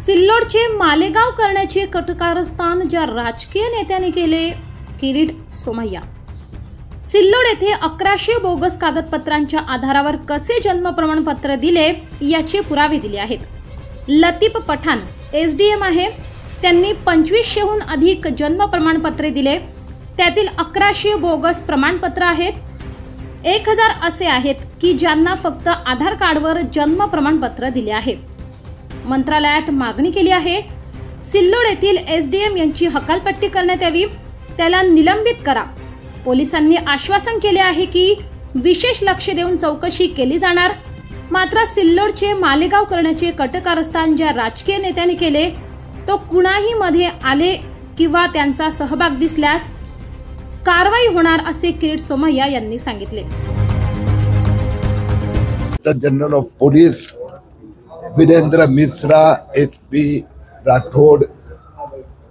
सिल्लोडचे मालेगाव करण्याचे कटकारस्थान ज्या राजकीय नेत्यांनी केले, किरीट सोमय्या। सिल्लोड येथे 1100 बोगस कागदपत्रांच्या आधारावर कसे जन्म प्रमाणपत्र दिले याचे पुरावे दिले आहेत। लतीफ पठाण एसडीएम आहे, त्यांनी 2500हून अधिक जन्म प्रमाणपत्रे दिले, त्यातील 1100 बोगस प्रमाणपत्र आहेत। 1000 असे आहेत की ज्यांना फक्त आधार कार्डवर जन्म प्रमाणपत्र दिले आहे। मंत्रालयात मागणी केली आहे, सिल्लोड येथील एसडीएम यांची हकालपट्टी करण्यात यावी, त्याला निलंबित करा। पोलिसांनी आश्वासन केले आहे की विशेष लक्ष देऊन चौकशी केली जाणार। मात्र सिल्लोडचे मालेगाव करण्याचे कटकारस्थान ज्या राजकीय नेत्यांनी केले, तो कुणाही मध्ये आले किंवा त्यांचा सहभाग दिसल्यास कारवाई होणार असे किरीट सोमय्या यांनी सांगितले। General of police Virendra Mishra, SP Rathod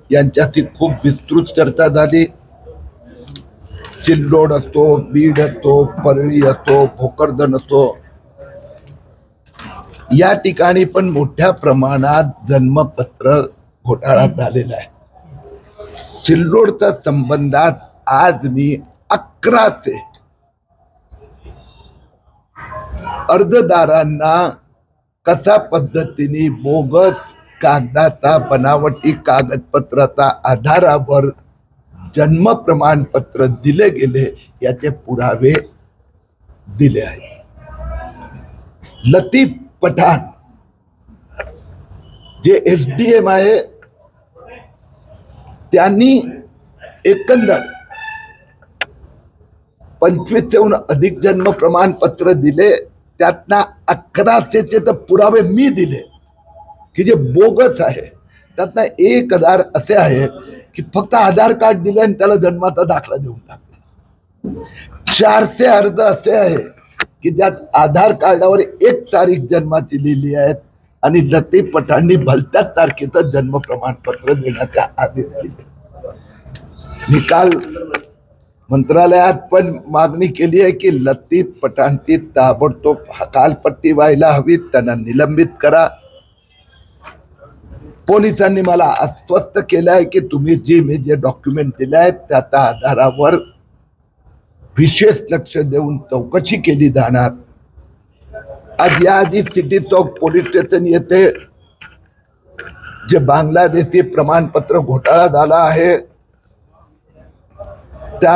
यांच्याशी खूप विस्तृत चर्चा झाली। सिल्लोड असो, बीड असो, परळी असो, भोकरदन असो, या ठिकाणी पण मोठ्या प्रमाणात जन्मपत्र घोटाळा झालेला आहे। सिल्लोडच्या संबंधात आज मी 1100 अर्जदारांना कशा पद्धतीने बोगस कागदाचा, बनावटी कागदपत्राचा आधारावर जन्म प्रमाणपत्र दिले गेले याचे पुरावे दिले आहेत। लतीफ पठाण जे एसडीएम आहे, त्यांनी एकंदर 2500हून अधिक जन्म प्रमाणपत्र दिले, त्यातना 1100चे तर पुरावे मी दिले की जे बोगस आहे। त्यातना 1000 असे आहे की फक्त आधार कार्ड दिले आणि त्याला जन्माचा दाखला देऊन टाकला। 400 अर्ज असे आहे की ज्यात आधार कार्डावर 1 तारीख जन्माची लिहिली आहे आणि लतीफ पठाणनी भलत्याच तारखेचं जन्म प्रमाणपत्र देण्याचा आदेश दिले। निकाल मंत्रालयात पण मागणी केली आहे की लतीफ पठाणची ताबडतोब हकालपट्टी व्हायला हवी, त्यांना निलंबित करा। पोलिसांनी मला आश्वस्त केलं आहे की तुम्ही मी जे डॉक्युमेंट दिले आहेत त्याच्या आधारावर विशेष लक्ष देऊन चौकशी केली जाणार। आज याआधी सिटी चौक पोलीस स्टेशन येथे जे बांगलादेशी प्रमाणपत्र घोटाळा झाला आहे, त्या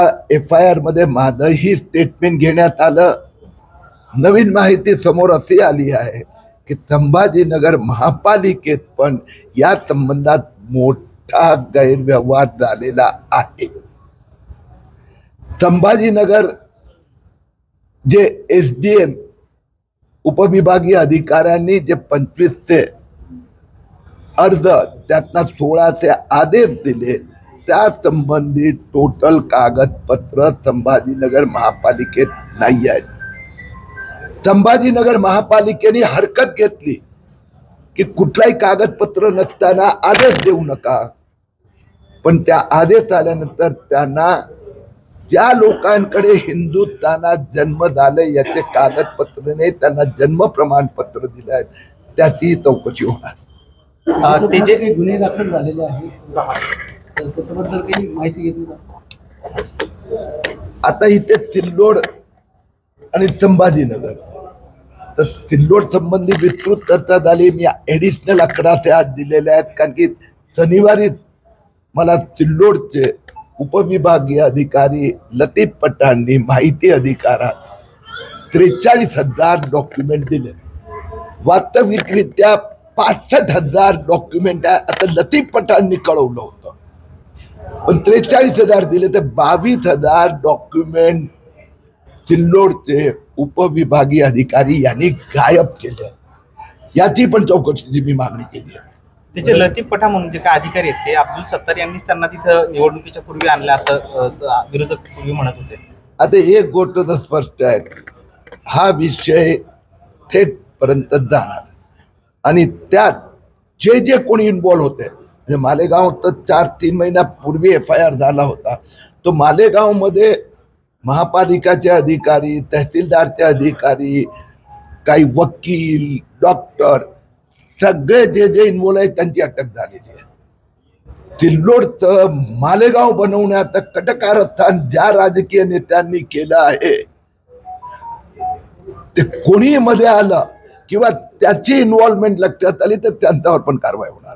FIR मध्ये माझंही स्टेटमेंट घेण्यात आलं। नवीन माहिती समोर अशी आली आहे की संभाजीनगर महापालिकेत पण या संबंधात मोठा गैरव्यवहार झालेला आहे। संभाजीनगर जे एसडीएम उपविभागीय अधिकाऱ्यांनी जे 2500 अर्ज त्यातना 16चे आदेश दिले, त्या संबंधित टोटल कागदपत्र संभाजीनगर महापालिकेत नाही आहेत। संभाजीनगर महापालिकेने हरकत घेतली की कुठलाही कागदपत्र नसताना आदेश देऊ नका, पण त्या आदेश आल्यानंतर त्यांना ज्या लोकांकडे हिंदुस्थानात जन्म झाले याचे कागदपत्र नाही, त्यांना जन्म प्रमाणपत्र दिले आहेत, त्याची चौकशी होणार। ते जे गुन्हे दाखल झालेले आहेत त्याच्याबद्दल काही माहिती घेतली का? आता इथे सिल्लोड आणि संभाजीनगर, तर सिल्लोड संबंधी विस्तृत चर्चा झाली। मी ऍडिशनल 11 आज दिलेले आहेत, कारण की शनिवारी मला सिल्लोडचे उपविभागीय अधिकारी लतीफ पठाणनी माहिती अधिकारात 43,000 डॉक्युमेंट दिले। वास्तविकरित्या 65,000 डॉक्युमेंट आहे असं लतीफ पठाणनी कळवलं होतं, पण 43,000 दिले तर 22,000 डॉक्युमेंट सिल्लोडचे उपविभागीय अधिकारी यांनी गायब केले। याची पण चौकशीची मी मागणी केली आहे। त्याचे लतीफ पठाण म्हणून जे काय अधिकारी आहेत ते अब्दुल सत्तार यांनीच त्यांना तिथं निवडणुकीच्या पूर्वी आणलं असं विरोधक पूर्वी म्हणत होते। आता एक गोष्ट तर स्पष्ट आहे, हा विषय थेट पर्यंत जाणार आणि त्यात जे कोणी इन्व्हॉल्व होते, म्हणजे मालेगाव तर 4-3 महिन्यापूर्वी FIR झाला होता, तो मालेगाव मध्ये महापालिकाचे अधिकारी, तहसीलदारचे अधिकारी, काही वकील, डॉक्टर सगळे जे इन्व्हॉल्व आहेत त्यांची अटक झालेली आहे. सिल्लोडचं मालेगाव बनवण्यात कटकारस्थान ज्या राजकीय नेत्यांनी केलं आहे ते कोणी मध्ये आलं किंवा त्याची इन्व्हॉल्वमेंट लक्षात आली तर त्यांच्यावर पण कारवाई होणार.